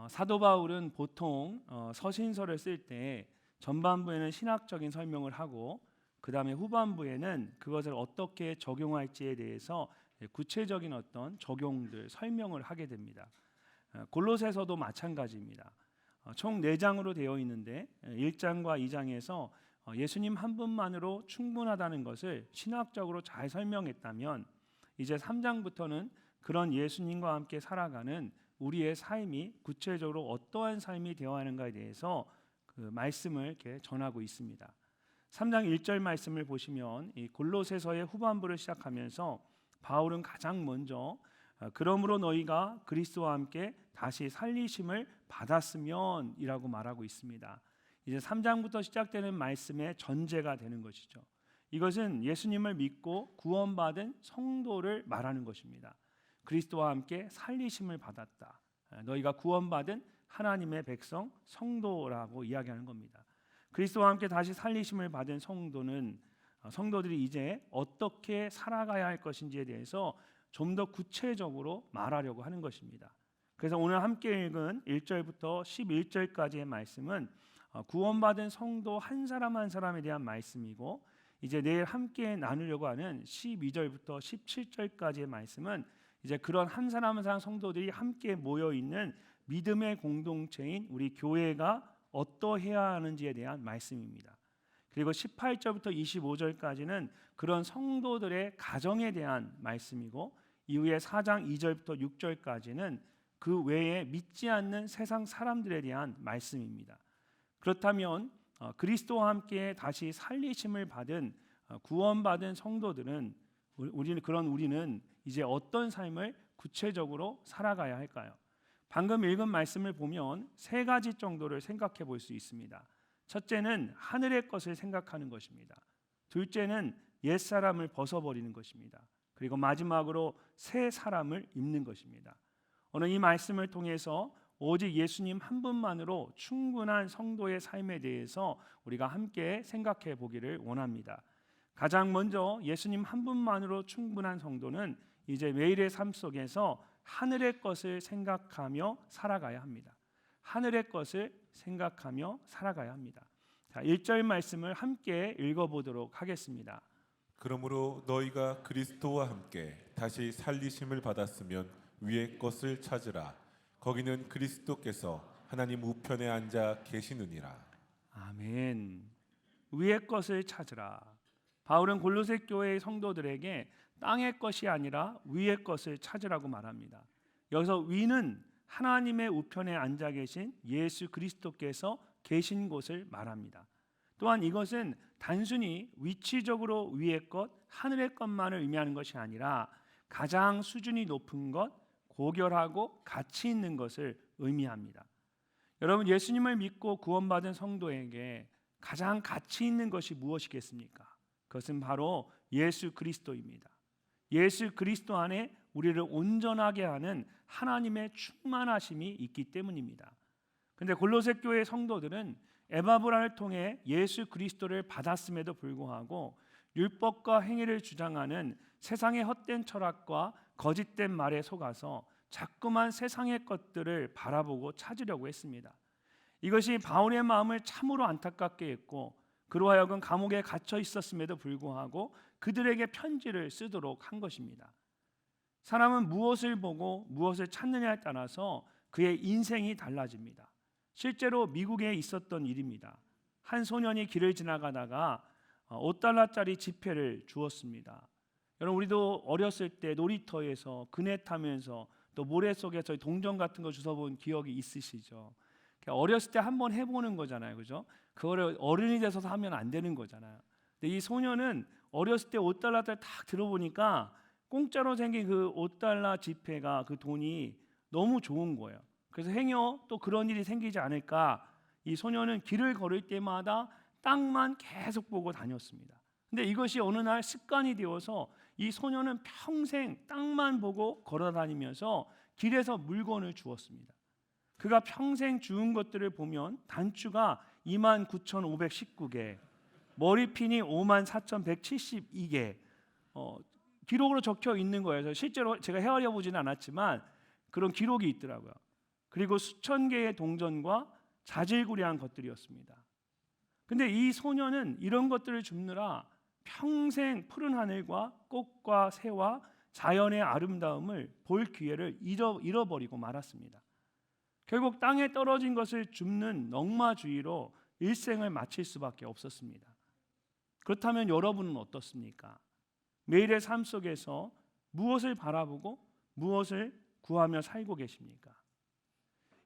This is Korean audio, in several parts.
사도 바울은 보통 서신서를 쓸 때 전반부에는 신학적인 설명을 하고 그 다음에 후반부에는 그것을 어떻게 적용할지에 대해서 구체적인 어떤 적용들 설명을 하게 됩니다. 골로새서도 마찬가지입니다. 총 4장으로 되어 있는데 1장과 2장에서 예수님 한 분만으로 충분하다는 것을 신학적으로 잘 설명했다면 이제 3장부터는 그런 예수님과 함께 살아가는 우리의 삶이 구체적으로 어떠한 삶이 되어야 하는가에 대해서 그 말씀을 이렇게 전하고 있습니다. 3장 1절 말씀을 보시면 이 골로새서의 후반부를 시작하면서 바울은 가장 먼저 그러므로 너희가 그리스도와 함께 다시 살리심을 받았으면 이라고 말하고 있습니다. 이제 3장부터 시작되는 말씀의 전제가 되는 것이죠. 이것은 예수님을 믿고 구원받은 성도를 말하는 것입니다. 그리스도와 함께 살리심을 받았다. 너희가 구원받은 하나님의 백성 성도라고 이야기하는 겁니다. 그리스도와 함께 다시 살리심을 받은 성도들이 이제 어떻게 살아가야 할 것인지에 대해서 좀 더 구체적으로 말하려고 하는 것입니다. 그래서 오늘 함께 읽은 1절부터 11절까지의 말씀은 구원받은 성도 한 사람 한 사람에 대한 말씀이고, 이제 내일 함께 나누려고 하는 12절부터 17절까지의 말씀은 이제 그런 한 사람 한 사람 성도들이 함께 모여 있는 믿음의 공동체인 우리 교회가 어떠해야 하는지에 대한 말씀입니다. 그리고 18절부터 25절까지는 그런 성도들의 가정에 대한 말씀이고, 이후에 4장 2절부터 6절까지는 그 외에 믿지 않는 세상 사람들에 대한 말씀입니다. 그렇다면 그리스도와 함께 다시 살리심을 받은 구원받은 성도들은 우리는 이제 어떤 삶을 구체적으로 살아가야 할까요? 방금 읽은 말씀을 보면 3가지 정도를 생각해 볼 수 있습니다. 첫째는 하늘의 것을 생각하는 것입니다. 둘째는 옛사람을 벗어버리는 것입니다. 그리고 마지막으로 새 사람을 입는 것입니다. 오늘 이 말씀을 통해서 오직 예수님 한 분만으로 충분한 성도의 삶에 대해서 우리가 함께 생각해 보기를 원합니다. 가장 먼저 예수님 한 분만으로 충분한 성도는 이제 매일의 삶 속에서 하늘의 것을 생각하며 살아가야 합니다. 하늘의 것을 생각하며 살아가야 합니다. 자, 1절 말씀을 함께 읽어보도록 하겠습니다. 그러므로 너희가 그리스도와 함께 다시 살리심을 받았으면 위의 것을 찾으라. 거기는 그리스도께서 하나님 우편에 앉아 계시느니라. 아멘. 위의 것을 찾으라. 바울은 골로새 교회의 성도들에게 땅의 것이 아니라 위의 것을 찾으라고 말합니다. 여기서 위는 하나님의 우편에 앉아 계신 예수 그리스도께서 계신 곳을 말합니다. 또한 이것은 단순히 위치적으로 위의 것, 하늘의 것만을 의미하는 것이 아니라 가장 수준이 높은 것, 고결하고 가치 있는 것을 의미합니다. 여러분, 예수님을 믿고 구원받은 성도에게 가장 가치 있는 것이 무엇이겠습니까? 그것은 바로 예수 그리스도입니다. 예수 그리스도 안에 우리를 온전하게 하는 하나님의 충만하심이 있기 때문입니다. 그런데 골로새 교회 성도들은 에바브라를 통해 예수 그리스도를 받았음에도 불구하고 율법과 행위를 주장하는 세상의 헛된 철학과 거짓된 말에 속아서 자꾸만 세상의 것들을 바라보고 찾으려고 했습니다. 이것이 바울의 마음을 참으로 안타깝게 했고, 그로 하여금 감옥에 갇혀 있었음에도 불구하고 그들에게 편지를 쓰도록 한 것입니다. 사람은 무엇을 보고 무엇을 찾느냐에 따라서 그의 인생이 달라집니다. 실제로 미국에 있었던 일입니다. 한 소년이 길을 지나가다가 $5짜리 지폐를 주었습니다. 여러분, 우리도 어렸을 때 놀이터에서 그네 타면서 또 모래 속에서 동전 같은 거 주워본 기억이 있으시죠? 어렸을 때 한번 해보는 거잖아요, 그죠? 그거를 어른이 돼서 하면 안 되는 거잖아요. 근데 이 소년은 어렸을 때 $5딱 들어보니까 공짜로 생긴 그 $5 지폐가, 그 돈이 너무 좋은 거예요. 그래서 행여 또 그런 일이 생기지 않을까, 이 소년은 길을 걸을 때마다 땅만 계속 보고 다녔습니다. 근데 이것이 어느 날 습관이 되어서 이 소년은 평생 땅만 보고 걸어 다니면서 길에서 물건을 주었습니다. 그가 평생 주운 것들을 보면 단추가 29,519개, 머리핀이 54,172개 기록으로 적혀 있는 거예요. 실제로 제가 헤아려 보지는 않았지만 그런 기록이 있더라고요. 그리고 수천 개의 동전과 자질구레한 것들이었습니다. 근데 이 소년은 이런 것들을 줍느라 평생 푸른 하늘과 꽃과 새와 자연의 아름다움을 볼 기회를 잃어버리고 말았습니다. 결국 땅에 떨어진 것을 줍는 넝마주의로 일생을 마칠 수밖에 없었습니다. 그렇다면 여러분은 어떻습니까? 매일의 삶 속에서 무엇을 바라보고 무엇을 구하며 살고 계십니까?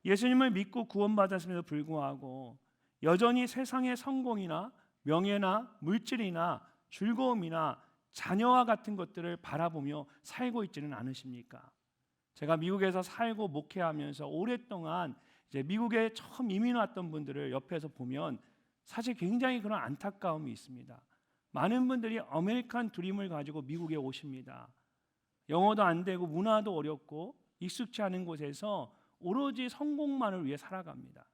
예수님을 믿고 구원받았음에도 불구하고 여전히 세상의 성공이나 명예나 물질이나 즐거움이나 자녀와 같은 것들을 바라보며 살고 있지는 않으십니까? 제가 미국에서 살고 목회하면서 오랫동안 이제 미국에 처음 이민 왔던 분들을 옆에서 보면 사실 굉장히 그런 안타까움이 있습니다. 많은 분들이 아메리칸 드림을 가지고 미국에 오십니다. 영어도 안 되고 문화도 어렵고 익숙치 않은 곳에서 오로지 성공만을 위해 살아갑니다.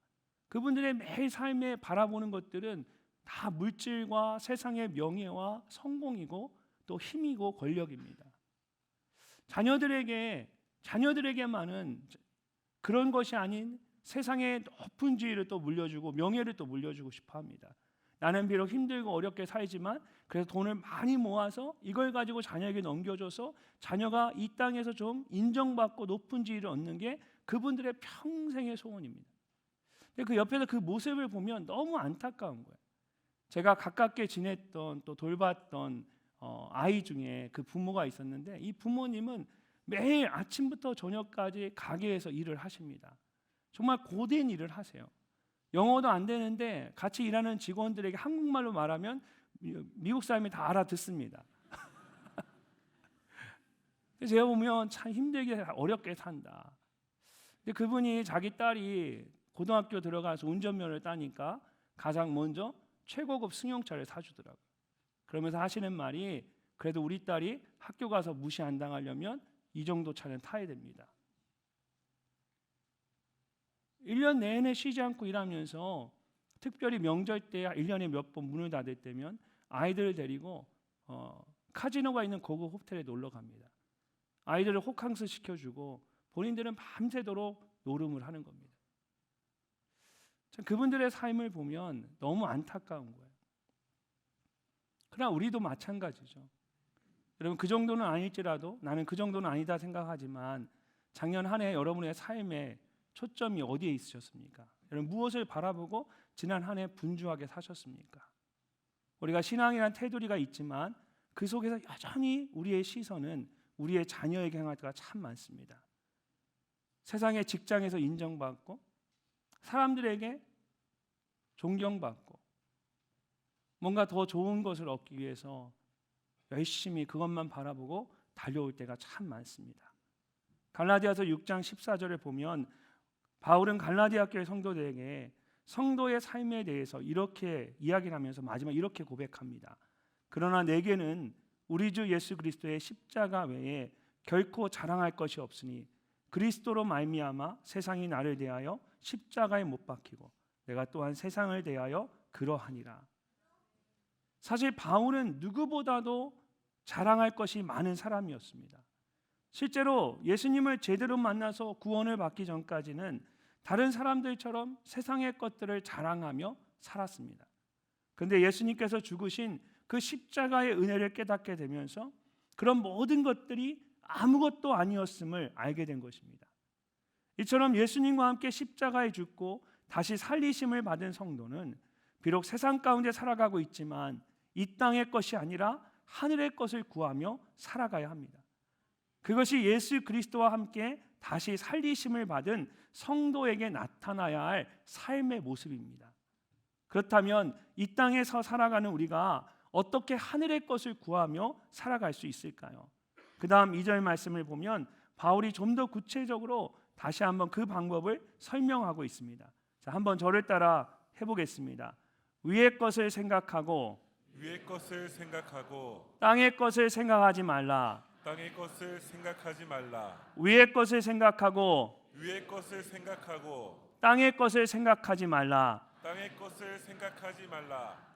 그분들의 매일 삶에 바라보는 것들은 다 물질과 세상의 명예와 성공이고 또 힘이고 권력입니다. 자녀들에게만은 그런 것이 아닌 세상의 높은 지위를 또 물려주고 명예를 또 물려주고 싶어합니다. 나는 비록 힘들고 어렵게 살지만 그래서 돈을 많이 모아서 이걸 가지고 자녀에게 넘겨줘서 자녀가 이 땅에서 좀 인정받고 높은 지위를 얻는 게 그분들의 평생의 소원입니다. 근데 그 옆에서 그 모습을 보면 너무 안타까운 거예요. 제가 가깝게 지냈던 또 돌봤던 아이 중에 그 부모가 있었는데 이 부모님은 매일 아침부터 저녁까지 가게에서 일을 하십니다. 정말 고된 일을 하세요. 영어도 안 되는데 같이 일하는 직원들에게 한국말로 말하면 미국 사람이 다 알아듣습니다. 제가 보면 참 힘들게 어렵게 산다. 근데 그분이 자기 딸이 고등학교 들어가서 운전면허를 따니까 가장 먼저 최고급 승용차를 사주더라고요. 그러면서 하시는 말이 그래도 우리 딸이 학교 가서 무시 안 당하려면 이 정도 차는 타야 됩니다. 1년 내내 쉬지 않고 일하면서 특별히 명절 때 1년에 몇 번 문을 닫을 때면 아이들을 데리고 카지노가 있는 고급 호텔에 놀러 갑니다. 아이들을 호캉스 시켜주고 본인들은 밤새도록 노름을 하는 겁니다. 참 그분들의 삶을 보면 너무 안타까운 거예요. 그러나 우리도 마찬가지죠. 여러분 그 정도는 아닐지라도 나는 그 정도는 아니다 생각하지만 작년 한 해 여러분의 삶에 초점이 어디에 있으셨습니까? 여러분 무엇을 바라보고 지난 한 해 분주하게 사셨습니까? 우리가 신앙이란 테두리가 있지만 그 속에서 여전히 우리의 시선은 우리의 자녀에게 향할 때가 참 많습니다. 세상의 직장에서 인정받고 사람들에게 존경받고 뭔가 더 좋은 것을 얻기 위해서 열심히 그것만 바라보고 달려올 때가 참 많습니다. 갈라디아서 6장 14절을 보면 바울은 갈라디아 교회 성도들에게 성도의 삶에 대해서 이렇게 이야기를 하면서 마지막 이렇게 고백합니다. 그러나 내게는 우리 주 예수 그리스도의 십자가 외에 결코 자랑할 것이 없으니 그리스도로 말미암아 세상이 나를 대하여 십자가에 못 박히고 내가 또한 세상을 대하여 그러하니라. 사실 바울은 누구보다도 자랑할 것이 많은 사람이었습니다. 실제로 예수님을 제대로 만나서 구원을 받기 전까지는 다른 사람들처럼 세상의 것들을 자랑하며 살았습니다. 그런데 예수님께서 죽으신 그 십자가의 은혜를 깨닫게 되면서 그런 모든 것들이 아무것도 아니었음을 알게 된 것입니다. 이처럼 예수님과 함께 십자가에 죽고 다시 살리심을 받은 성도는 비록 세상 가운데 살아가고 있지만 이 땅의 것이 아니라 하늘의 것을 구하며 살아가야 합니다. 그것이 예수 그리스도와 함께 다시 살리심을 받은 성도에게 나타나야 할 삶의 모습입니다. 그렇다면 이 땅에서 살아가는 우리가 어떻게 하늘의 것을 구하며 살아갈 수 있을까요? 그 다음 2절 말씀을 보면 바울이 좀 더 구체적으로 다시 한번 그 방법을 설명하고 있습니다. 자, 한번 저를 따라 해보겠습니다. 위의 것을 생각하고 땅의 것을 생각하지 말라. 땅의 것을 생각하지 말라. 위의 것을 생각하고 땅의 것을 생각하지 말라.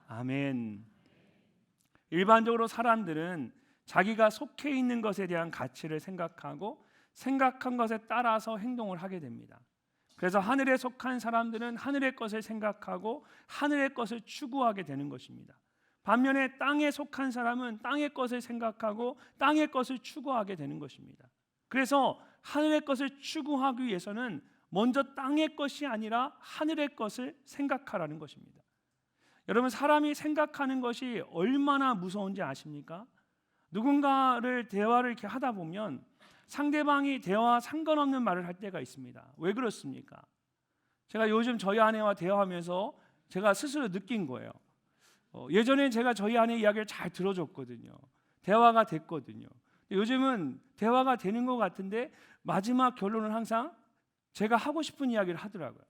아멘. 일반적으로 사람들은 자기가 속해 있는 것에 대한 가치를 생각하고 생각한 것에 따라서 행동을 하게 됩니다. 그래서 하늘에 속한 사람들은 하늘의 것을 생각하고 하늘의 것을 추구하게 되는 것입니다. 반면에 땅에 속한 사람은 땅의 것을 생각하고 땅의 것을 추구하게 되는 것입니다. 그래서 하늘의 것을 추구하기 위해서는 먼저 땅의 것이 아니라 하늘의 것을 생각하라는 것입니다. 여러분, 사람이 생각하는 것이 얼마나 무서운지 아십니까? 누군가를 대화를 이렇게 하다 보면 상대방이 대화와 상관없는 말을 할 때가 있습니다. 왜 그렇습니까? 제가 요즘 저희 아내와 대화하면서 제가 스스로 느낀 거예요. 예전에 제가 저희 아내 이야기를 잘 들어줬거든요. 대화가 됐거든요. 요즘은 대화가 되는 것 같은데 마지막 결론은 항상 제가 하고 싶은 이야기를 하더라고요.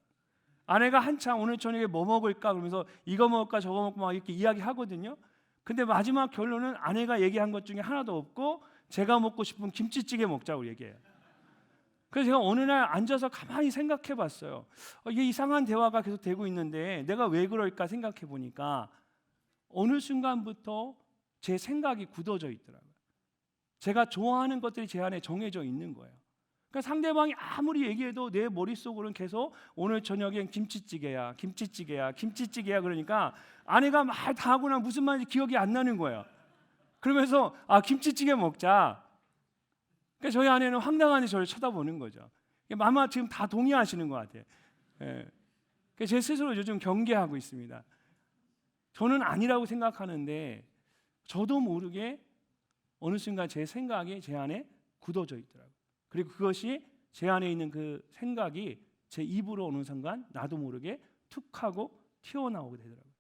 아내가 한창 오늘 저녁에 뭐 먹을까 그러면서 이거 먹을까 저거 먹을까 막 이렇게 이야기하거든요. 근데 마지막 결론은 아내가 얘기한 것 중에 하나도 없고 제가 먹고 싶은 김치찌개 먹자고 얘기해요. 그래서 제가 어느 날 앉아서 가만히 생각해 봤어요. 이게 이상한 대화가 계속 되고 있는데 내가 왜 그럴까 생각해 보니까 어느 순간부터 제 생각이 굳어져 있더라고요. 제가 좋아하는 것들이 제 안에 정해져 있는 거예요. 그러니까 상대방이 아무리 얘기해도 내 머릿속으로는 계속 오늘 저녁엔 김치찌개야, 김치찌개야, 김치찌개야 그러니까 아내가 말 다 하고 나면 무슨 말인지 기억이 안 나는 거예요. 그러면서 김치찌개 먹자. 그러니까 저희 아내는 황당하게 저를 쳐다보는 거죠. 아마 지금 다 동의하시는 것 같아요. 예. 그러니까 제 스스로 요즘 경계하고 있습니다. 저는 아니라고 생각하는데 저도 모르게 어느 순간 제 생각이 제 안에 굳어져 있더라고요. 그리고 그것이 제 안에 있는 그 생각이 제 입으로 어느 순간 나도 모르게 툭 하고 튀어나오게 되더라고요.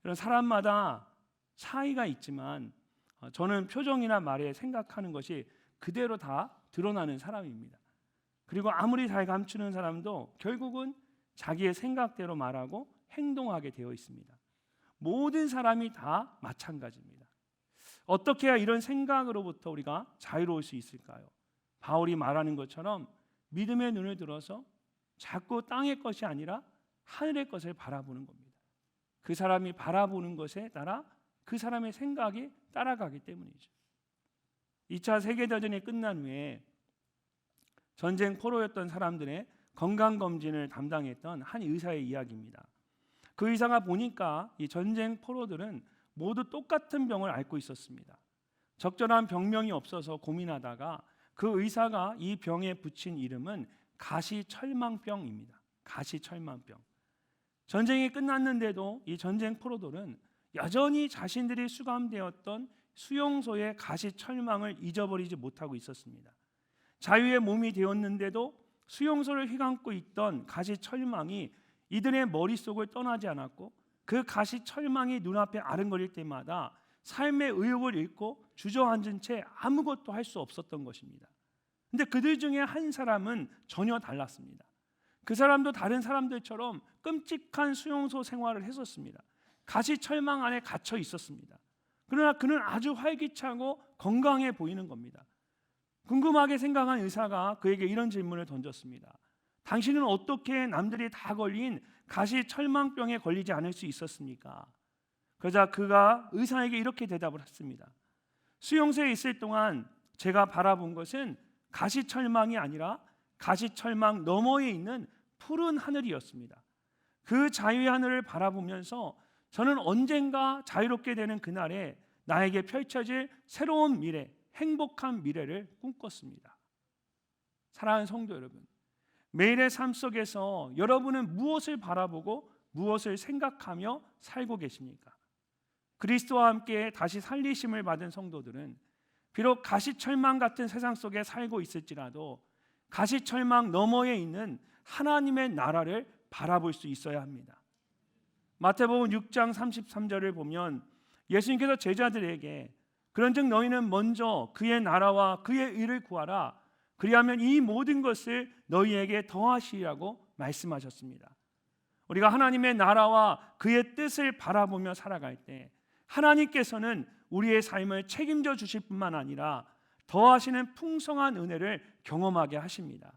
이런 사람마다 차이가 있지만 저는 표정이나 말에 생각하는 것이 그대로 다 드러나는 사람입니다. 그리고 아무리 잘 감추는 사람도 결국은 자기의 생각대로 말하고 행동하게 되어 있습니다. 모든 사람이 다 마찬가지입니다. 어떻게 해야 이런 생각으로부터 우리가 자유로울 수 있을까요? 바울이 말하는 것처럼 믿음의 눈을 들어서 자꾸 땅의 것이 아니라 하늘의 것을 바라보는 겁니다. 그 사람이 바라보는 것에 따라 그 사람의 생각이 따라가기 때문이죠. 2차 세계대전이 끝난 후에 전쟁 포로였던 사람들의 건강검진을 담당했던 한 의사의 이야기입니다. 그 의사가 보니까 이 전쟁 포로들은 모두 똑같은 병을 앓고 있었습니다. 적절한 병명이 없어서 고민하다가 그 의사가 이 병에 붙인 이름은 가시철망병입니다. 가시철망병. 전쟁이 끝났는데도 이 전쟁 포로들은 여전히 자신들이 수감되었던 수용소의 가시철망을 잊어버리지 못하고 있었습니다. 자유의 몸이 되었는데도 수용소를 휘감고 있던 가시철망이 이들의 머릿속을 떠나지 않았고 그 가시철망이 눈앞에 아른거릴 때마다 삶의 의욕을 잃고 주저앉은 채 아무것도 할 수 없었던 것입니다. 근데 그들 중에 한 사람은 전혀 달랐습니다. 그 사람도 다른 사람들처럼 끔찍한 수용소 생활을 했었습니다. 가시철망 안에 갇혀 있었습니다. 그러나 그는 아주 활기차고 건강해 보이는 겁니다. 궁금하게 생각한 의사가 그에게 이런 질문을 던졌습니다. 당신은 어떻게 남들이 다 걸린 가시철망병에 걸리지 않을 수 있었습니까? 그러자 그가 의사에게 이렇게 대답을 했습니다. 수용소에 있을 동안 제가 바라본 것은 가시철망이 아니라 가시철망 너머에 있는 푸른 하늘이었습니다. 그 자유의 하늘을 바라보면서 저는 언젠가 자유롭게 되는 그날에 나에게 펼쳐질 새로운 미래, 행복한 미래를 꿈꿨습니다. 사랑하는 성도 여러분, 매일의 삶 속에서 여러분은 무엇을 바라보고 무엇을 생각하며 살고 계십니까? 그리스도와 함께 다시 살리심을 받은 성도들은 비록 가시철망 같은 세상 속에 살고 있을지라도 가시철망 너머에 있는 하나님의 나라를 바라볼 수 있어야 합니다. 마태복음 6장 33절을 보면 예수님께서 제자들에게 그런즉 너희는 먼저 그의 나라와 그의 의를 구하라. 그리하면 이 모든 것을 너희에게 더하시리라고 말씀하셨습니다. 우리가 하나님의 나라와 그의 뜻을 바라보며 살아갈 때 하나님께서는 우리의 삶을 책임져 주실 뿐만 아니라 더하시는 풍성한 은혜를 경험하게 하십니다.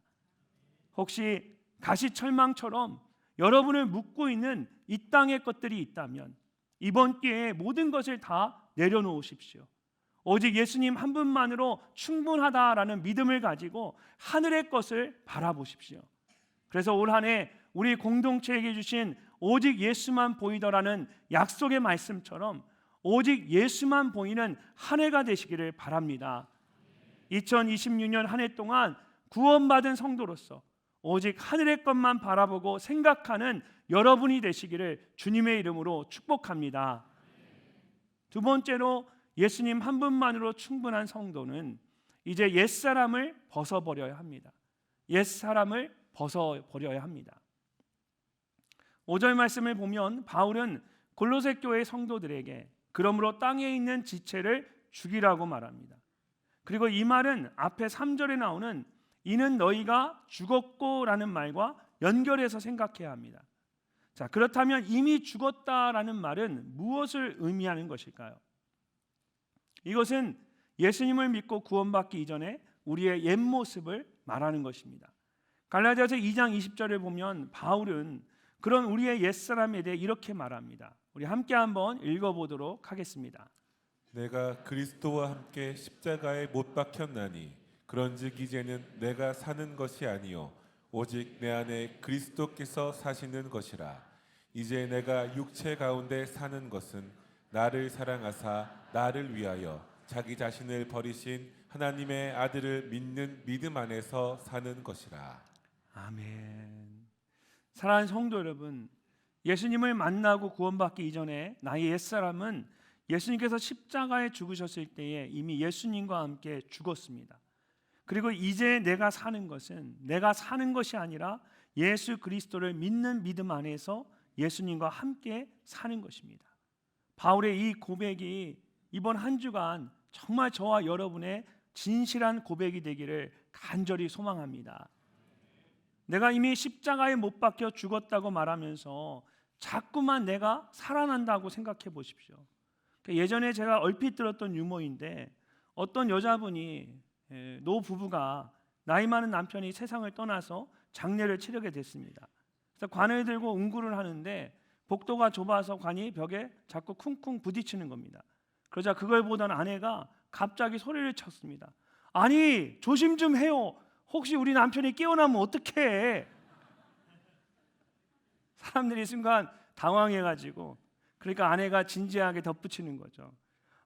혹시 가시철망처럼 여러분을 묶고 있는 이 땅의 것들이 있다면 이번 기회에 모든 것을 다 내려놓으십시오. 오직 예수님 한 분만으로 충분하다라는 믿음을 가지고 하늘의 것을 바라보십시오. 그래서 올 한 해 우리 공동체에게 주신 오직 예수만 보이더라는 약속의 말씀처럼 오직 예수만 보이는 한 해가 되시기를 바랍니다. 2026년 한 해 동안 구원받은 성도로서 오직 하늘의 것만 바라보고 생각하는 여러분이 되시기를 주님의 이름으로 축복합니다. 두 번째로 예수님 한 분만으로 충분한 성도는 이제 옛사람을 벗어버려야 합니다. 옛사람을 벗어버려야 합니다. 5절 말씀을 보면 바울은 골로새 교회 성도들에게 그러므로 땅에 있는 지체를 죽이라고 말합니다. 그리고 이 말은 앞에 3절에 나오는 이는 너희가 죽었고라는 말과 연결해서 생각해야 합니다. 자, 그렇다면 이미 죽었다라는 말은 무엇을 의미하는 것일까요? 이것은 예수님을 믿고 구원받기 이전에 우리의 옛 모습을 말하는 것입니다. 갈라디아서 2장 20절을 보면 바울은 그런 우리의 옛사람에 대해 이렇게 말합니다. 우리 함께 한번 읽어보도록 하겠습니다. 내가 그리스도와 함께 십자가에 못 박혔나니 그런즉 이제는 내가 사는 것이 아니요 오직 내 안에 그리스도께서 사시는 것이라. 이제 내가 육체 가운데 사는 것은 나를 사랑하사 나를 위하여 자기 자신을 버리신 하나님의 아들을 믿는 믿음 안에서 사는 것이라. 아멘. 사랑하는 성도 여러분, 예수님을 만나고 구원받기 이전에 나의 옛사람은 예수님께서 십자가에 죽으셨을 때에 이미 예수님과 함께 죽었습니다. 그리고 이제 내가 사는 것은 내가 사는 것이 아니라 예수 그리스도를 믿는 믿음 안에서 예수님과 함께 사는 것입니다. 바울의 이 고백이 이번 한 주간 정말 저와 여러분의 진실한 고백이 되기를 간절히 소망합니다. 내가 이미 십자가에 못 박혀 죽었다고 말하면서 자꾸만 내가 살아난다고 생각해 보십시오. 예전에 제가 얼핏 들었던 유머인데 어떤 여자분이 노부부가 나이 많은 남편이 세상을 떠나서 장례를 치르게 됐습니다. 그래서 관을 들고 운구를 하는데 복도가 좁아서 관이 벽에 자꾸 쿵쿵 부딪히는 겁니다. 그러자 그걸 보던 아내가 갑자기 소리를 쳤습니다. 아니 조심 좀 해요. 혹시 우리 남편이 깨어나면 어떡해? 사람들이 순간 당황해가지고 그러니까 아내가 진지하게 덧붙이는 거죠.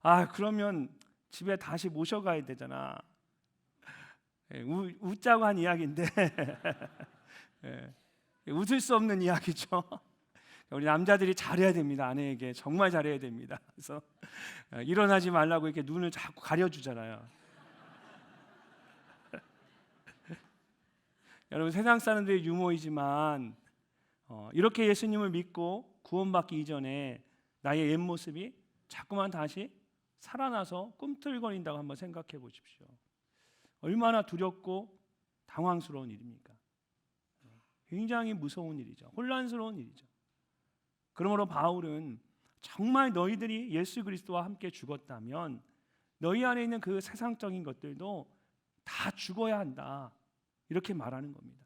아 그러면 집에 다시 모셔가야 되잖아. 웃자고 한 이야기인데 웃을 수 없는 이야기죠. 우리 남자들이 잘해야 됩니다. 아내에게 정말 잘해야 됩니다. 그래서 일어나지 말라고 이렇게 눈을 자꾸 가려주잖아요. 여러분 세상 사람들의 유머이지만 이렇게 예수님을 믿고 구원받기 이전에 나의 옛 모습이 자꾸만 다시 살아나서 꿈틀거린다고 한번 생각해 보십시오. 얼마나 두렵고 당황스러운 일입니까? 굉장히 무서운 일이죠. 혼란스러운 일이죠. 그러므로 바울은 정말 너희들이 예수 그리스도와 함께 죽었다면 너희 안에 있는 그 세상적인 것들도 다 죽어야 한다. 이렇게 말하는 겁니다.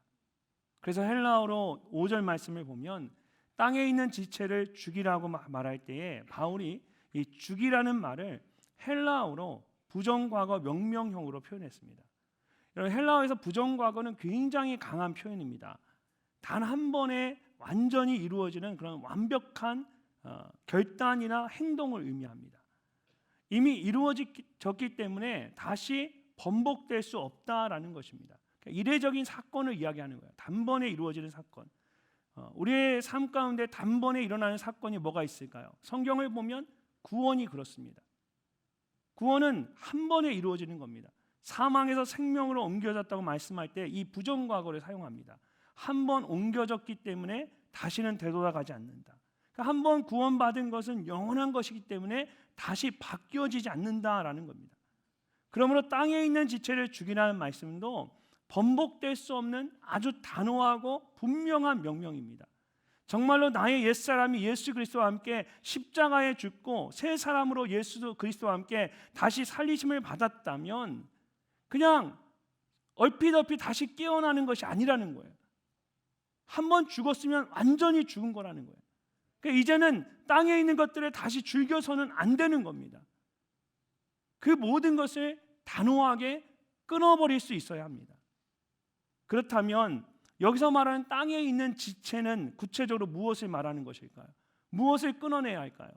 그래서 헬라어로 5절 말씀을 보면 땅에 있는 지체를 죽이라고 말할 때에 바울이 이 죽이라는 말을 헬라어로 부정과거 명명형으로 표현했습니다. 여러분 헬라어에서 부정과거는 굉장히 강한 표현입니다. 단 한 번에 완전히 이루어지는 그런 완벽한 결단이나 행동을 의미합니다. 이미 이루어졌기 때문에 다시 번복될 수 없다라는 것입니다. 이례적인 사건을 이야기하는 거예요. 단번에 이루어지는 사건. 우리의 삶 가운데 단번에 일어나는 사건이 뭐가 있을까요? 성경을 보면 구원이 그렇습니다. 구원은 한 번에 이루어지는 겁니다. 사망에서 생명으로 옮겨졌다고 말씀할 때 이 부정과거를 사용합니다. 한 번 옮겨졌기 때문에 다시는 되돌아가지 않는다. 그러니까 한 번 구원받은 것은 영원한 것이기 때문에 다시 바뀌어지지 않는다라는 겁니다. 그러므로 땅에 있는 지체를 죽이라는 말씀도 번복될 수 없는 아주 단호하고 분명한 명령입니다. 정말로 나의 옛사람이 예수 그리스도와 함께 십자가에 죽고 새 사람으로 예수 그리스도와 함께 다시 살리심을 받았다면 그냥 얼핏 다시 깨어나는 것이 아니라는 거예요. 한 번 죽었으면 완전히 죽은 거라는 거예요. 그러니까 이제는 땅에 있는 것들을 다시 즐겨서는 안 되는 겁니다. 그 모든 것을 단호하게 끊어버릴 수 있어야 합니다. 그렇다면 여기서 말하는 땅에 있는 지체는 구체적으로 무엇을 말하는 것일까요? 무엇을 끊어내야 할까요?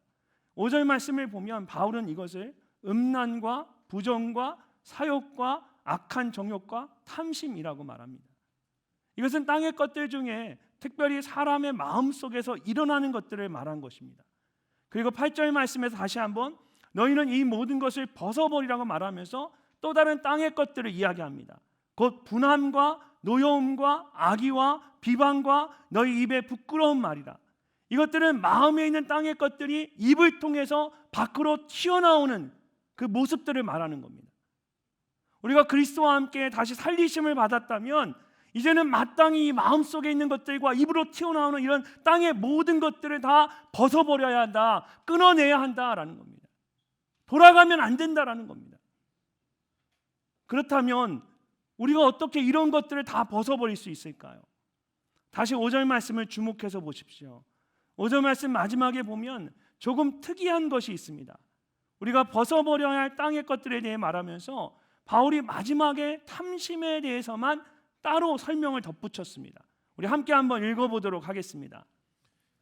5절 말씀을 보면 바울은 이것을 음란과 부정과 사욕과 악한 정욕과 탐심이라고 말합니다. 이것은 땅의 것들 중에 특별히 사람의 마음속에서 일어나는 것들을 말한 것입니다. 그리고 8절 말씀에서 다시 한번 너희는 이 모든 것을 벗어버리라고 말하면서 또 다른 땅의 것들을 이야기합니다. 곧 분함과 노여움과 악의와 비방과 너희 입에 부끄러운 말이라. 이것들은 마음에 있는 땅의 것들이 입을 통해서 밖으로 튀어나오는 그 모습들을 말하는 겁니다. 우리가 그리스도와 함께 다시 살리심을 받았다면 이제는 마땅히 이 마음속에 있는 것들과 입으로 튀어나오는 이런 땅의 모든 것들을 다 벗어버려야 한다, 끊어내야 한다라는 겁니다. 돌아가면 안 된다라는 겁니다. 그렇다면 우리가 어떻게 이런 것들을 다 벗어버릴 수 있을까요? 다시 5절 말씀을 주목해서 보십시오. 5절 말씀 마지막에 보면 조금 특이한 것이 있습니다. 우리가 벗어버려야 할 땅의 것들에 대해 말하면서 바울이 마지막에 탐심에 대해서만 따로 설명을 덧붙였습니다. 우리 함께 한번 읽어보도록 하겠습니다.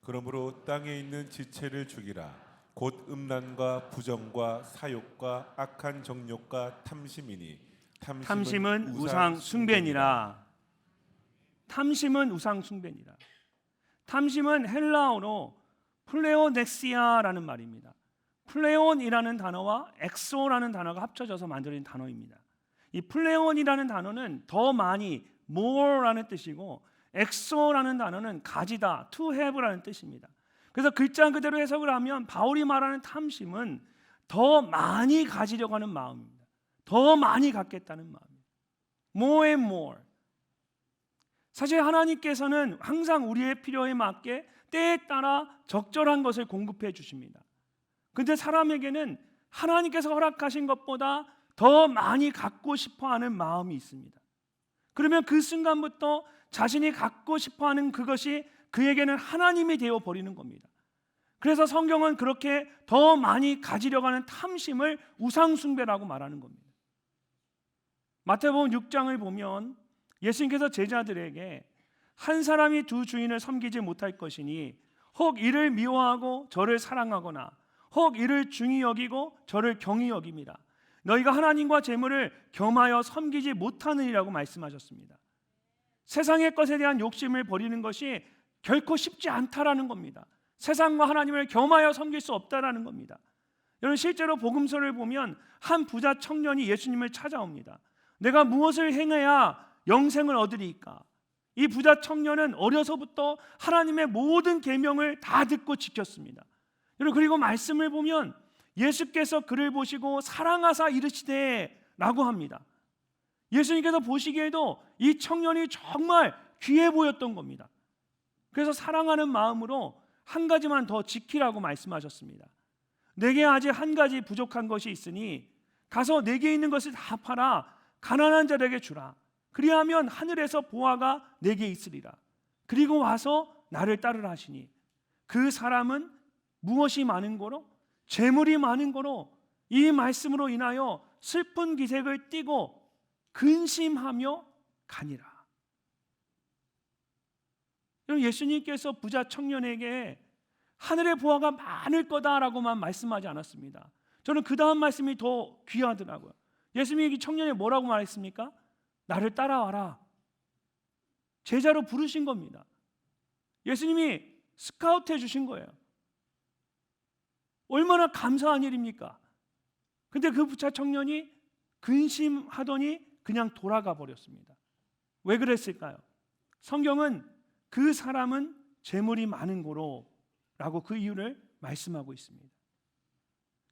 그러므로 땅에 있는 지체를 죽이라. 곧 음란과 부정과 사욕과 악한 정욕과 탐심이니 탐심은 우상 숭배니라. 탐심은 우상 숭배니라. 탐심은 헬라어로 플레오넥시아라는 말입니다. 플레온이라는 단어와 엑소라는 단어가 합쳐져서 만들어진 단어입니다. 이 플레온이라는 단어는 더 많이, more라는 뜻이고 엑소라는 단어는 가지다, to have라는 뜻입니다. 그래서 글자 그대로 해석을 하면 바울이 말하는 탐심은 더 많이 가지려고 하는 마음입니다. 더 많이 갖겠다는 마음입니다. More and more. 사실 하나님께서는 항상 우리의 필요에 맞게 때에 따라 적절한 것을 공급해 주십니다. 그런데 사람에게는 하나님께서 허락하신 것보다 더 많이 갖고 싶어하는 마음이 있습니다. 그러면 그 순간부터 자신이 갖고 싶어하는 그것이 그에게는 하나님이 되어 버리는 겁니다. 그래서 성경은 그렇게 더 많이 가지려고 하는 탐심을 우상숭배라고 말하는 겁니다. 마태복음 6장을 보면 예수님께서 제자들에게 한 사람이 두 주인을 섬기지 못할 것이니 혹 이를 미워하고 저를 사랑하거나 혹 이를 중히 여기고 저를 경히 여김이라. 너희가 하나님과 재물을 겸하여 섬기지 못하느니라고 말씀하셨습니다. 세상의 것에 대한 욕심을 버리는 것이 결코 쉽지 않다라는 겁니다. 세상과 하나님을 겸하여 섬길 수 없다라는 겁니다. 여러분, 실제로 복음서를 보면 한 부자 청년이 예수님을 찾아옵니다. 내가 무엇을 행해야 영생을 얻으리까? 이 부자 청년은 어려서부터 하나님의 모든 계명을 다 듣고 지켰습니다. 여러분, 그리고 말씀을 보면 예수께서 그를 보시고 사랑하사 이르시되 라고 합니다. 예수님께서 보시기에도 이 청년이 정말 귀해 보였던 겁니다. 그래서 사랑하는 마음으로 한 가지만 더 지키라고 말씀하셨습니다. 내게 아직 한 가지 부족한 것이 있으니 가서 내게 있는 것을 다 팔아 가난한 자에게 주라. 그리하면 하늘에서 보화가 내게 있으리라. 그리고 와서 나를 따르라 하시니 그 사람은 무엇이 많은 거로? 재물이 많은 거로 이 말씀으로 인하여 슬픈 기색을 띠고 근심하며 가니라. 예수님께서 부자 청년에게 하늘의 보화가 많을 거다라고만 말씀하지 않았습니다. 저는 그 다음 말씀이 더 귀하더라고요. 예수님이 청년에 뭐라고 말했습니까? 나를 따라와라. 제자로 부르신 겁니다. 예수님이 스카우트 해주신 거예요. 얼마나 감사한 일입니까? 근데 그 부자 청년이 근심하더니 그냥 돌아가 버렸습니다. 왜 그랬을까요? 성경은 그 사람은 재물이 많은 고로 라고 그 이유를 말씀하고 있습니다.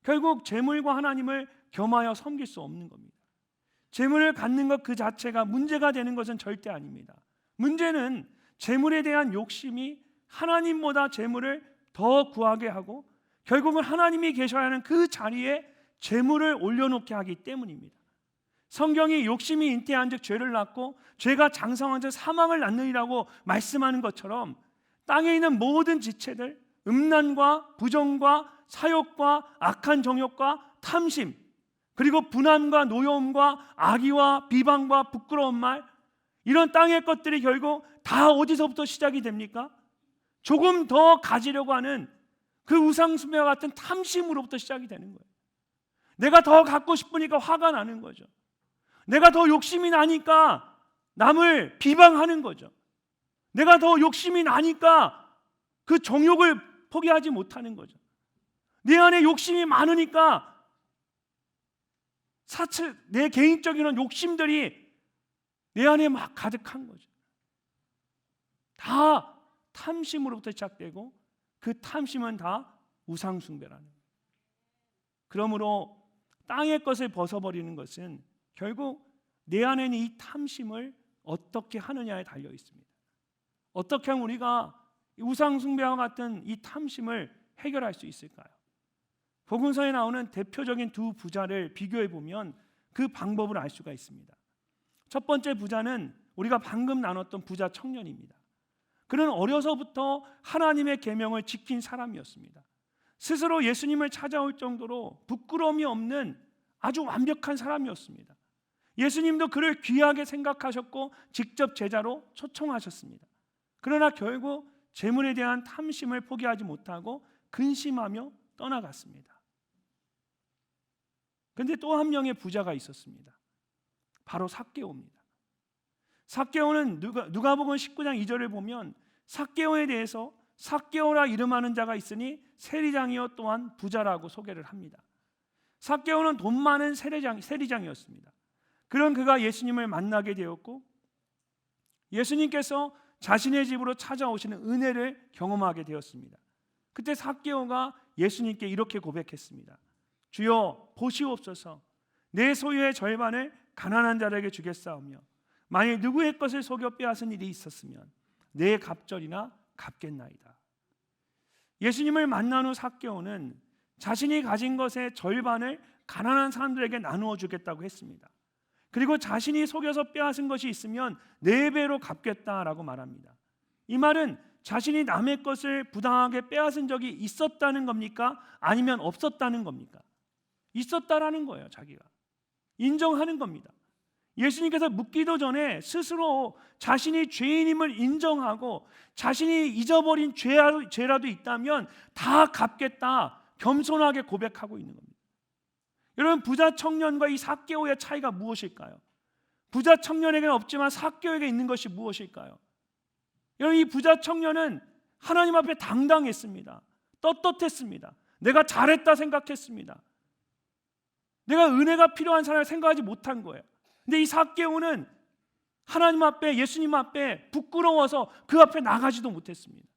결국 재물과 하나님을 겸하여 섬길 수 없는 겁니다. 재물을 갖는 것 그 자체가 문제가 되는 것은 절대 아닙니다. 문제는 재물에 대한 욕심이 하나님보다 재물을 더 구하게 하고 결국은 하나님이 계셔야 하는 그 자리에 재물을 올려놓게 하기 때문입니다. 성경이 욕심이 잉태한즉 죄를 낳고 죄가 장성한즉 사망을 낳느니라고 말씀하는 것처럼 땅에 있는 모든 지체들, 음란과 부정과 사욕과 악한 정욕과 탐심, 그리고 분함과 노여움과 악의와 비방과 부끄러운 말, 이런 땅의 것들이 결국 다 어디서부터 시작이 됩니까? 조금 더 가지려고 하는 그 우상숭배와 같은 탐심으로부터 시작이 되는 거예요. 내가 더 갖고 싶으니까 화가 나는 거죠. 내가 더 욕심이 나니까 남을 비방하는 거죠. 내가 더 욕심이 나니까 그 정욕을 포기하지 못하는 거죠. 내 안에 욕심이 많으니까 내 개인적인 욕심들이 내 안에 막 가득한 거죠. 다 탐심으로부터 시작되고 그 탐심은 다 우상숭배라는 거예요. 그러므로 땅의 것을 벗어버리는 것은 결국 내 안에 있는 이 탐심을 어떻게 하느냐에 달려 있습니다. 어떻게 하면 우리가 우상숭배와 같은 이 탐심을 해결할 수 있을까요? 복음서에 나오는 대표적인 두 부자를 비교해 보면 그 방법을 알 수가 있습니다. 첫 번째 부자는 우리가 방금 나눴던 부자 청년입니다. 그는 어려서부터 하나님의 계명을 지킨 사람이었습니다. 스스로 예수님을 찾아올 정도로 부끄러움이 없는 아주 완벽한 사람이었습니다. 예수님도 그를 귀하게 생각하셨고 직접 제자로 초청하셨습니다. 그러나 결국 재물에 대한 탐심을 포기하지 못하고 근심하며 떠나갔습니다. 그런데 또 한 명의 부자가 있었습니다. 바로 삭개오입니다. 삭개오는 누가복음 19장 2절을 보면 삭개오에 대해서 삭개오라 이름하는 자가 있으니 세리장이요 또한 부자라고 소개를 합니다. 삭개오는 돈 많은 세리장이었습니다. 그런 그가 예수님을 만나게 되었고 예수님께서 자신의 집으로 찾아오시는 은혜를 경험하게 되었습니다. 그때 삭개오가 예수님께 이렇게 고백했습니다. 주여 보시옵소서, 내 소유의 절반을 가난한 자에게 주겠사오며 만일 누구의 것을 속여 빼앗은 일이 있었으면 내 갑절이나 갚겠나이다. 예수님을 만난 후 삭개오는 자신이 가진 것의 절반을 가난한 사람들에게 나누어 주겠다고 했습니다. 그리고 자신이 속여서 빼앗은 것이 있으면 4배로 갚겠다라고 말합니다. 이 말은 자신이 남의 것을 부당하게 빼앗은 적이 있었다는 겁니까? 아니면 없었다는 겁니까? 있었다라는 거예요. 자기가 인정하는 겁니다. 예수님께서 묻기도 전에 스스로 자신이 죄인임을 인정하고 자신이 잊어버린 죄라도 있다면 다 갚겠다 겸손하게 고백하고 있는 겁니다. 여러분, 부자 청년과 이 삭개오의 차이가 무엇일까요? 부자 청년에게는 없지만 삭개오에게 있는 것이 무엇일까요? 여러분, 이 부자 청년은 하나님 앞에 당당했습니다. 떳떳했습니다. 내가 잘했다 생각했습니다. 내가 은혜가 필요한 사람을 생각하지 못한 거예요. 근데 이 삭개오는 하나님 앞에, 예수님 앞에 부끄러워서 그 앞에 나가지도 못했습니다.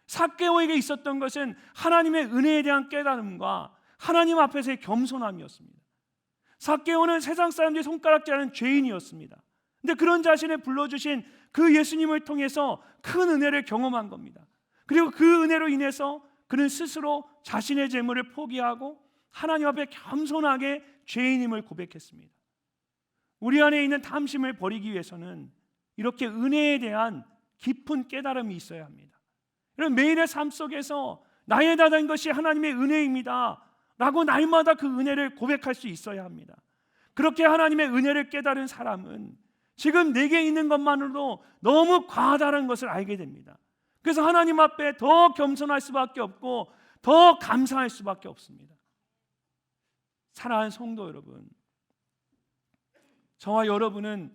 삭개오에게 있었던 것은 하나님의 은혜에 대한 깨달음과 하나님 앞에서의 겸손함이었습니다. 삭개오는 세상 사람들이 손가락질하는 죄인이었습니다. 근데 그런 자신을 불러주신 그 예수님을 통해서 큰 은혜를 경험한 겁니다. 그리고 그 은혜로 인해서 그는 스스로 자신의 재물을 포기하고 하나님 앞에 겸손하게 죄인임을 고백했습니다. 우리 안에 있는 탐심을 버리기 위해서는 이렇게 은혜에 대한 깊은 깨달음이 있어야 합니다. 이런 매일의 삶 속에서 나의 다된 것이 하나님의 은혜입니다 라고 날마다 그 은혜를 고백할 수 있어야 합니다. 그렇게 하나님의 은혜를 깨달은 사람은 지금 내게 있는 것만으로도 너무 과다한 것을 알게 됩니다. 그래서 하나님 앞에 더 겸손할 수밖에 없고 더 감사할 수밖에 없습니다. 사랑하는 성도 여러분, 저와 여러분은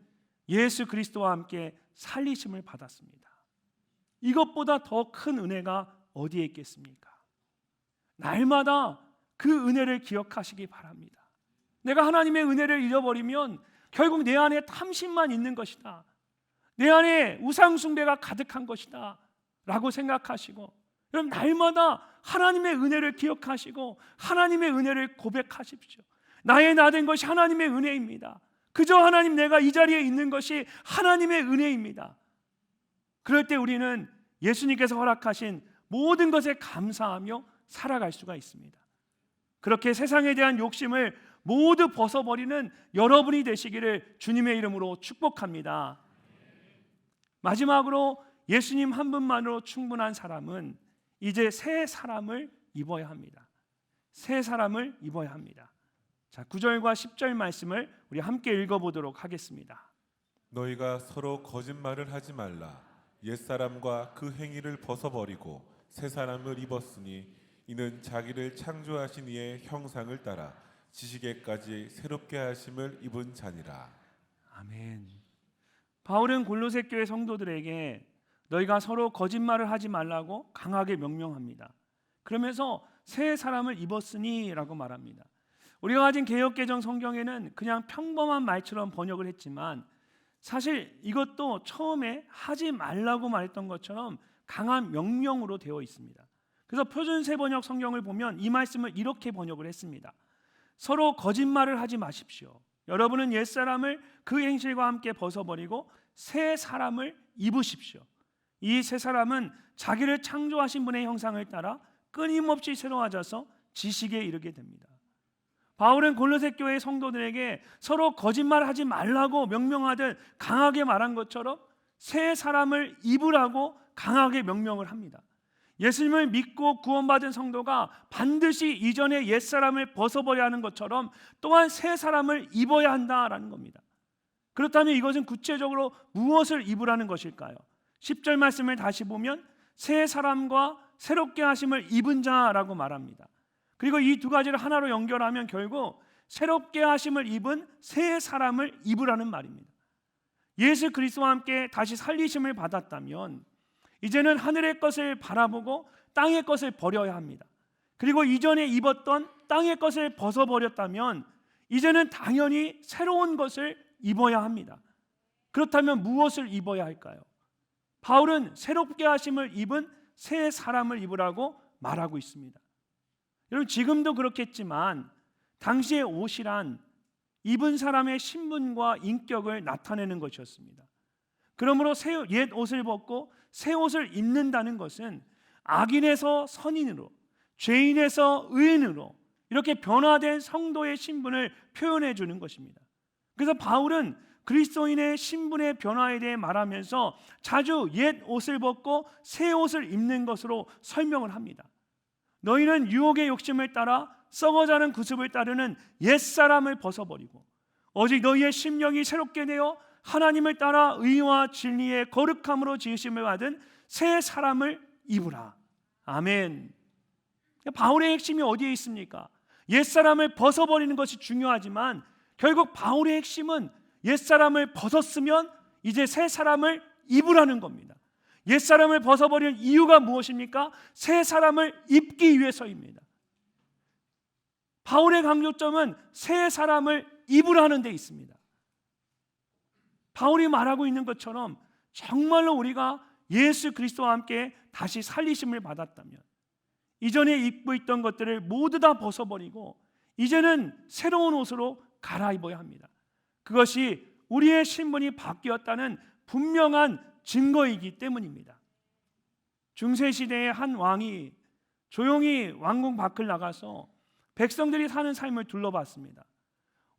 예수 그리스도와 함께 살리심을 받았습니다. 이것보다 더 큰 은혜가 어디에 있겠습니까? 날마다 그 은혜를 기억하시기 바랍니다. 내가 하나님의 은혜를 잃어버리면 결국 내 안에 탐심만 있는 것이다, 내 안에 우상숭배가 가득한 것이다 라고 생각하시고, 여러분 날마다 하나님의 은혜를 기억하시고 하나님의 은혜를 고백하십시오. 나의 나된 것이 하나님의 은혜입니다. 그저 하나님, 내가 이 자리에 있는 것이 하나님의 은혜입니다. 그럴 때 우리는 예수님께서 허락하신 모든 것에 감사하며 살아갈 수가 있습니다. 그렇게 세상에 대한 욕심을 모두 벗어버리는 여러분이 되시기를 주님의 이름으로 축복합니다. 마지막으로 예수님 한 분만으로 충분한 사람은 이제 새 사람을 입어야 합니다. 새 사람을 입어야 합니다. 자, 9절과 10절 말씀을 우리 함께 읽어보도록 하겠습니다. 너희가 서로 거짓말을 하지 말라. 옛사람과 그 행위를 벗어버리고 새 사람을 입었으니 이는 자기를 창조하신 이의 형상을 따라 지식에까지 새롭게 하심을 입은 자니라. 아멘. 바울은 골로새 교회 성도들에게 너희가 서로 거짓말을 하지 말라고 강하게 명령합니다. 그러면서 새 사람을 입었으니 라고 말합니다. 우리가 가진 개역개정 성경에는 그냥 평범한 말처럼 번역을 했지만 사실 이것도 처음에 하지 말라고 말했던 것처럼 강한 명령으로 되어 있습니다. 그래서 표준세 번역 성경을 보면 이 말씀을 이렇게 번역을 했습니다. 서로 거짓말을 하지 마십시오. 여러분은 옛사람을 그 행실과 함께 벗어버리고 새 사람을 입으십시오. 이 새 사람은 자기를 창조하신 분의 형상을 따라 끊임없이 새로워져서 지식에 이르게 됩니다. 바울은 골로새 교회 성도들에게 서로 거짓말하지 말라고 명령하듯 강하게 말한 것처럼 새 사람을 입으라고 강하게 명령을 합니다. 예수님을 믿고 구원받은 성도가 반드시 이전의 옛사람을 벗어버려야 하는 것처럼 또한 새 사람을 입어야 한다라는 겁니다. 그렇다면 이것은 구체적으로 무엇을 입으라는 것일까요? 10절 말씀을 다시 보면 새 사람과 새롭게 하심을 입은 자라고 말합니다. 그리고 이 두 가지를 하나로 연결하면 결국 새롭게 하심을 입은 새 사람을 입으라는 말입니다. 예수 그리스도와 함께 다시 살리심을 받았다면 이제는 하늘의 것을 바라보고 땅의 것을 버려야 합니다. 그리고 이전에 입었던 땅의 것을 벗어버렸다면 이제는 당연히 새로운 것을 입어야 합니다. 그렇다면 무엇을 입어야 할까요? 바울은 새롭게 하심을 입은 새 사람을 입으라고 말하고 있습니다. 여러분 지금도 그렇겠지만 당시의 옷이란 입은 사람의 신분과 인격을 나타내는 것이었습니다. 그러므로 옛 옷을 벗고 새 옷을 입는다는 것은 악인에서 선인으로, 죄인에서 의인으로 이렇게 변화된 성도의 신분을 표현해 주는 것입니다. 그래서 바울은 그리스도인의 신분의 변화에 대해 말하면서 자주 옛 옷을 벗고 새 옷을 입는 것으로 설명을 합니다. 너희는 유혹의 욕심을 따라 썩어가는 구습을 따르는 옛사람을 벗어버리고 오직 너희의 심령이 새롭게 되어 하나님을 따라 의와 진리의 거룩함으로 지으심을 받은 새 사람을 입으라. 아멘. 바울의 핵심이 어디에 있습니까? 옛사람을 벗어버리는 것이 중요하지만 결국 바울의 핵심은 옛사람을 벗었으면 이제 새 사람을 입으라는 겁니다. 옛사람을 벗어버리는 이유가 무엇입니까? 새 사람을 입기 위해서입니다. 바울의 강조점은 새 사람을 입으라는 데 있습니다. 바울이 말하고 있는 것처럼 정말로 우리가 예수 그리스도와 함께 다시 살리심을 받았다면 이전에 입고 있던 것들을 모두 다 벗어버리고 이제는 새로운 옷으로 갈아입어야 합니다. 그것이 우리의 신분이 바뀌었다는 분명한 증거이기 때문입니다. 중세시대의 한 왕이 조용히 왕궁 밖을 나가서 백성들이 사는 삶을 둘러봤습니다.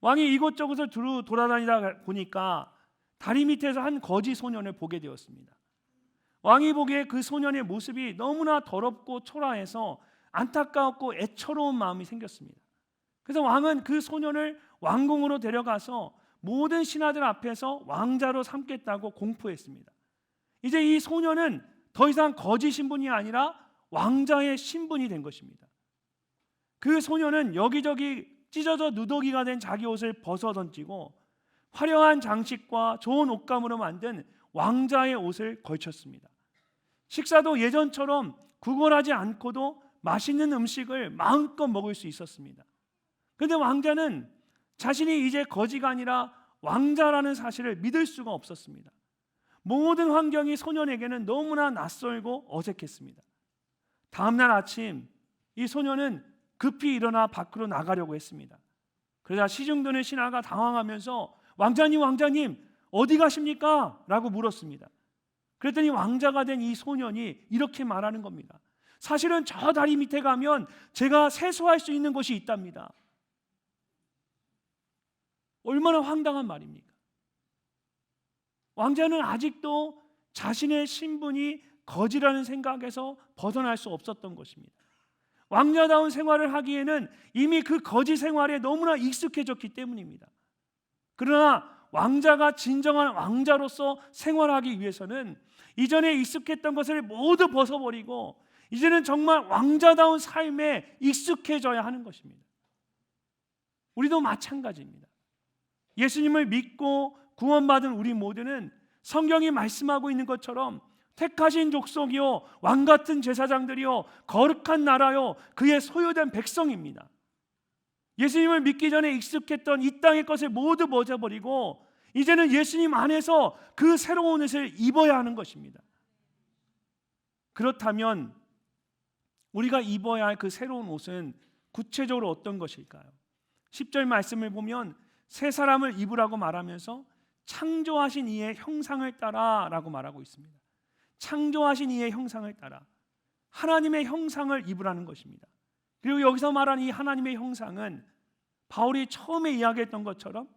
왕이 이곳저곳을 돌아다니다 보니까 다리 밑에서 한 거지 소년을 보게 되었습니다. 왕이 보기에 그 소년의 모습이 너무나 더럽고 초라해서 안타까웠고 애처로운 마음이 생겼습니다. 그래서 왕은 그 소년을 왕궁으로 데려가서 모든 신하들 앞에서 왕자로 삼겠다고 공포했습니다. 이제 이 소년은 더 이상 거지 신분이 아니라 왕자의 신분이 된 것입니다. 그 소년은 여기저기 찢어져 누더기가 된 자기 옷을 벗어 던지고 화려한 장식과 좋은 옷감으로 만든 왕자의 옷을 걸쳤습니다. 식사도 예전처럼 구걸하지 않고도 맛있는 음식을 마음껏 먹을 수 있었습니다. 그런데 왕자는 자신이 이제 거지가 아니라 왕자라는 사실을 믿을 수가 없었습니다. 모든 환경이 소년에게는 너무나 낯설고 어색했습니다. 다음날 아침 이 소년은 급히 일어나 밖으로 나가려고 했습니다. 그러자 시중드는 신하가 당황하면서 왕자님 어디 가십니까? 라고 물었습니다. 그랬더니 왕자가 된 이 소년이 이렇게 말하는 겁니다. 사실은 저 다리 밑에 가면 제가 세수할 수 있는 곳이 있답니다. 얼마나 황당한 말입니까? 왕자는 아직도 자신의 신분이 거지라는 생각에서 벗어날 수 없었던 것입니다. 왕자다운 생활을 하기에는 이미 그 거지 생활에 너무나 익숙해졌기 때문입니다. 그러나 왕자가 진정한 왕자로서 생활하기 위해서는 이전에 익숙했던 것을 모두 벗어버리고 이제는 정말 왕자다운 삶에 익숙해져야 하는 것입니다. 우리도 마찬가지입니다. 예수님을 믿고 구원받은 우리 모두는 성경이 말씀하고 있는 것처럼 택하신 족속이요 왕같은 제사장들이요 거룩한 나라요 그의 소유된 백성입니다. 예수님을 믿기 전에 익숙했던 이 땅의 것을 모두 벗어버리고 이제는 예수님 안에서 그 새로운 옷을 입어야 하는 것입니다. 그렇다면 우리가 입어야 할 그 새로운 옷은 구체적으로 어떤 것일까요? 10절 말씀을 보면 새 사람을 입으라고 말하면서 창조하신 이의 형상을 따라라고 말하고 있습니다. 창조하신 이의 형상을 따라 하나님의 형상을 입으라는 것입니다. 그리고 여기서 말하는 이 하나님의 형상은 바울이 처음에 이야기했던 것처럼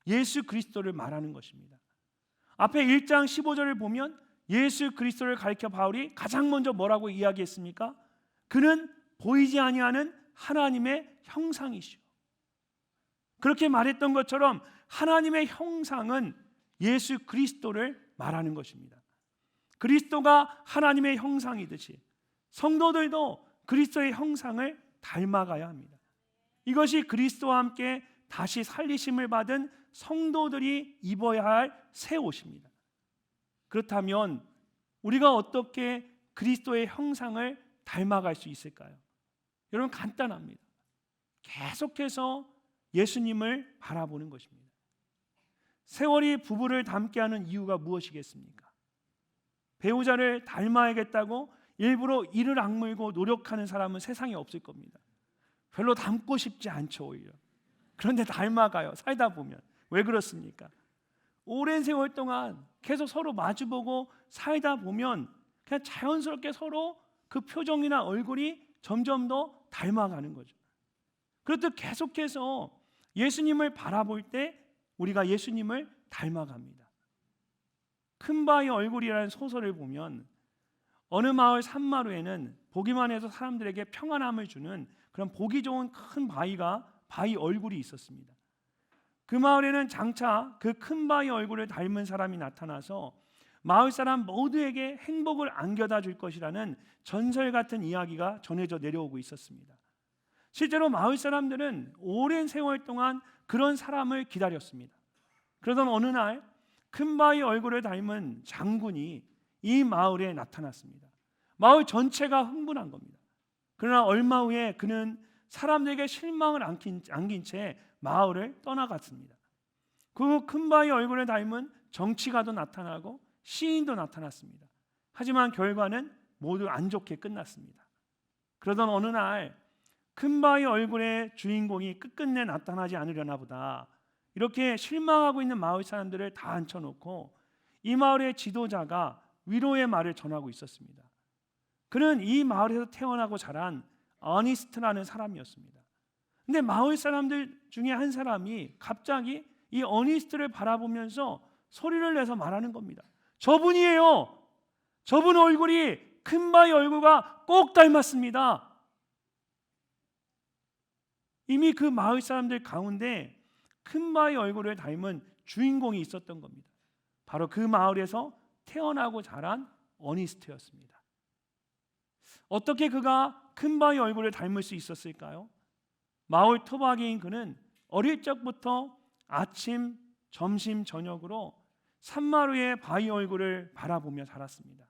예수 그리스도를 말하는 것입니다. 앞에 1장 15절을 보면 예수 그리스도를 가리켜 바울이 가장 먼저 뭐라고 이야기했습니까? 그는 보이지 아니하는 하나님의 형상이시오. 그렇게 말했던 것처럼 하나님의 형상은 예수 그리스도를 말하는 것입니다. 그리스도가 하나님의 형상이듯이 성도들도 그리스도의 형상을 닮아가야 합니다. 이것이 그리스도와 함께 다시 살리심을 받은 성도들이 입어야 할 새 옷입니다. 그렇다면 우리가 어떻게 그리스도의 형상을 닮아갈 수 있을까요? 여러분 간단합니다. 계속해서 예수님을 바라보는 것입니다. 세월이 부부를 닮게 하는 이유가 무엇이겠습니까? 배우자를 닮아야겠다고 일부러 이를 악물고 노력하는 사람은 세상에 없을 겁니다. 별로 닮고 싶지 않죠 오히려. 그런데 닮아가요. 살다 보면. 왜 그렇습니까? 오랜 세월 동안 계속 서로 마주보고 살다 보면 그냥 자연스럽게 서로 그 표정이나 얼굴이 점점 더 닮아가는 거죠. 그렇듯 계속해서 예수님을 바라볼 때 우리가 예수님을 닮아갑니다. 큰 바위 얼굴이라는 소설을 보면 어느 마을 산마루에는 보기만 해도 사람들에게 평안함을 주는 그런 보기 좋은 큰 바위 얼굴이 있었습니다. 그 마을에는 장차 그 큰 바위 얼굴을 닮은 사람이 나타나서 마을 사람 모두에게 행복을 안겨다 줄 것이라는 전설 같은 이야기가 전해져 내려오고 있었습니다. 실제로 마을 사람들은 오랜 세월 동안 그런 사람을 기다렸습니다. 그러던 어느 날 큰 바위 얼굴을 닮은 장군이 이 마을에 나타났습니다. 마을 전체가 흥분한 겁니다. 그러나 얼마 후에 그는 사람들에게 실망을 안긴 채 마을을 떠나갔습니다. 그 큰 바위 얼굴을 닮은 정치가도 나타나고 시인도 나타났습니다. 하지만 결과는 모두 안 좋게 끝났습니다. 그러던 어느 날 큰 바위 얼굴의 주인공이 끝끝내 나타나지 않으려나 보다 이렇게 실망하고 있는 마을 사람들을 다 앉혀놓고 이 마을의 지도자가 위로의 말을 전하고 있었습니다. 그는 이 마을에서 태어나고 자란 어니스트라는 사람이었습니다. 근데 마을 사람들 중에 한 사람이 갑자기 이 어니스트를 바라보면서 소리를 내서 말하는 겁니다. 저분이에요. 저분 얼굴이 큰 바위 얼굴과 꼭 닮았습니다. 이미 그 마을 사람들 가운데 큰 바위 얼굴을 닮은 주인공이 있었던 겁니다. 바로 그 마을에서 태어나고 자란 어니스트였습니다. 어떻게 그가 큰 바위 얼굴을 닮을 수 있었을까요? 마을 토박이인 그는 어릴 적부터 아침, 점심, 저녁으로 산마루의 바위 얼굴을 바라보며 살았습니다.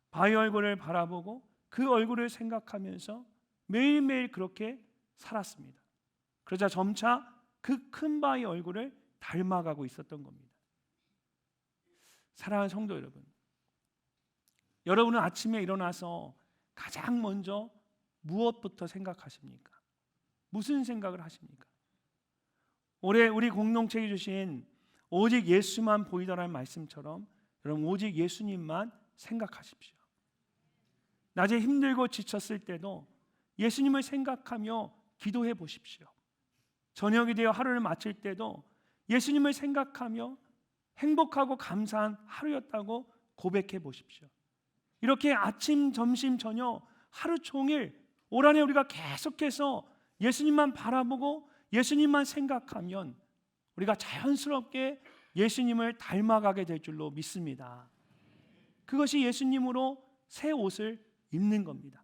바위 얼굴을 바라보고 그 얼굴을 생각하면서 매일매일 그렇게 살았습니다. 그러자 점차 그 큰 바위 얼굴을 닮아가고 있었던 겁니다. 사랑하는 성도 여러분, 여러분은 아침에 일어나서 가장 먼저 무엇부터 생각하십니까? 무슨 생각을 하십니까? 올해 우리 공동체에 주신 오직 예수만 보이더라는 말씀처럼 여러분 오직 예수님만 생각하십시오. 낮에 힘들고 지쳤을 때도 예수님을 생각하며 기도해 보십시오. 저녁이 되어 하루를 마칠 때도 예수님을 생각하며 행복하고 감사한 하루였다고 고백해 보십시오. 이렇게 아침, 점심, 저녁 하루 종일 올 한해 우리가 계속해서 예수님만 바라보고 예수님만 생각하면 우리가 자연스럽게 예수님을 닮아가게 될 줄로 믿습니다. 그것이 예수님으로 새 옷을 입는 겁니다.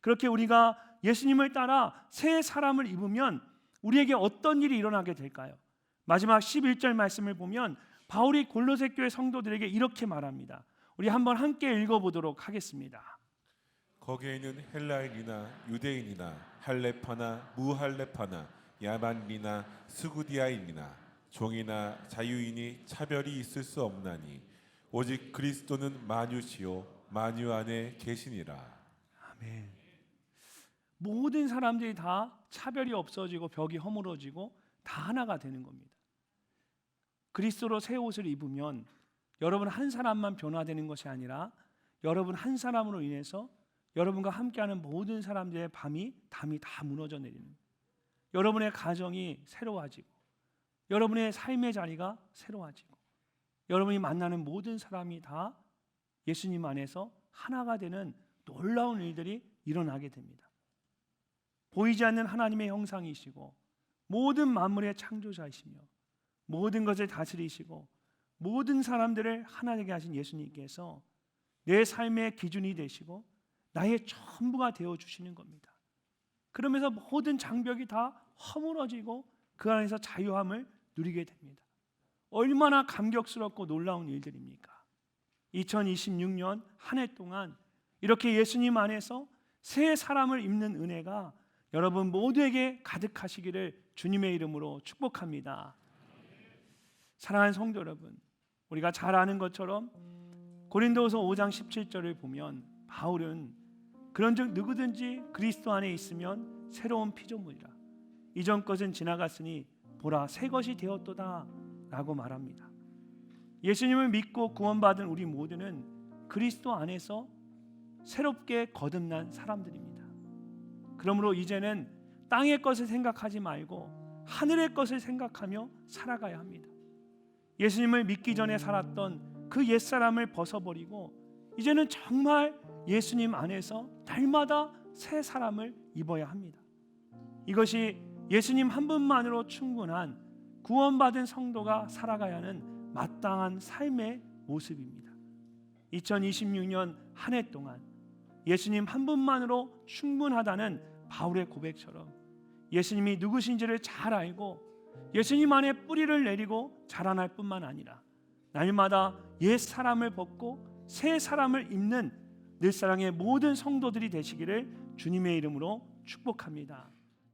그렇게 우리가 예수님을 따라 새 사람을 입으면 우리에게 어떤 일이 일어나게 될까요? 마지막 11절 말씀을 보면 바울이 골로새 교회 성도들에게 이렇게 말합니다. 우리 한번 함께 읽어보도록 하겠습니다. 거기에는 헬라인이나 유대인이나 할레파나 무할레파나 야만이나 스구디아인이나 종이나 자유인이 차별이 있을 수 없나니 오직 그리스도는 만유시요 만유 안에 계시니라. 아멘. 모든 사람들이 다 차별이 없어지고 벽이 허물어지고 다 하나가 되는 겁니다. 그리스도로 새 옷을 입으면 여러분 한 사람만 변화되는 것이 아니라 여러분 한 사람으로 인해서 여러분과 함께하는 모든 사람들의 담이 다 무너져 내리는, 여러분의 가정이 새로워지고 여러분의 삶의 자리가 새로워지고 여러분이 만나는 모든 사람이 다 예수님 안에서 하나가 되는 놀라운 일들이 일어나게 됩니다. 보이지 않는 하나님의 형상이시고 모든 만물의 창조자이시며 모든 것을 다스리시고 모든 사람들을 하나 되게 하신 예수님께서 내 삶의 기준이 되시고 나의 전부가 되어주시는 겁니다. 그러면서 모든 장벽이 다 허물어지고 그 안에서 자유함을 누리게 됩니다. 얼마나 감격스럽고 놀라운 일들입니까? 2026년 한 해 동안 이렇게 예수님 안에서 새 사람을 입는 은혜가 여러분 모두에게 가득하시기를 주님의 이름으로 축복합니다. 사랑하는 성도 여러분, 우리가 잘 아는 것처럼 고린도후서 5장 17절을 보면 바울은 그런즉 누구든지 그리스도 안에 있으면 새로운 피조물이라 이전 것은 지나갔으니 보라 새 것이 되었도다 라고 말합니다. 예수님을 믿고 구원받은 우리 모두는 그리스도 안에서 새롭게 거듭난 사람들입니다. 그러므로 이제는 땅의 것을 생각하지 말고 하늘의 것을 생각하며 살아가야 합니다. 예수님을 믿기 전에 살았던 그 옛사람을 벗어버리고 이제는 정말 예수님 안에서 날마다 새 사람을 입어야 합니다. 이것이 예수님 한 분만으로 충분한 구원받은 성도가 살아가야 하는 마땅한 삶의 모습입니다. 2026년 한 해 동안 예수님 한 분만으로 충분하다는 바울의 고백처럼 예수님이 누구신지를 잘 알고 예수님 안에 뿌리를 내리고 자라날 뿐만 아니라 날마다 옛 사람을 벗고 새 사람을 입는 늘사랑의 모든 성도들이 되시기를 주님의 이름으로 축복합니다.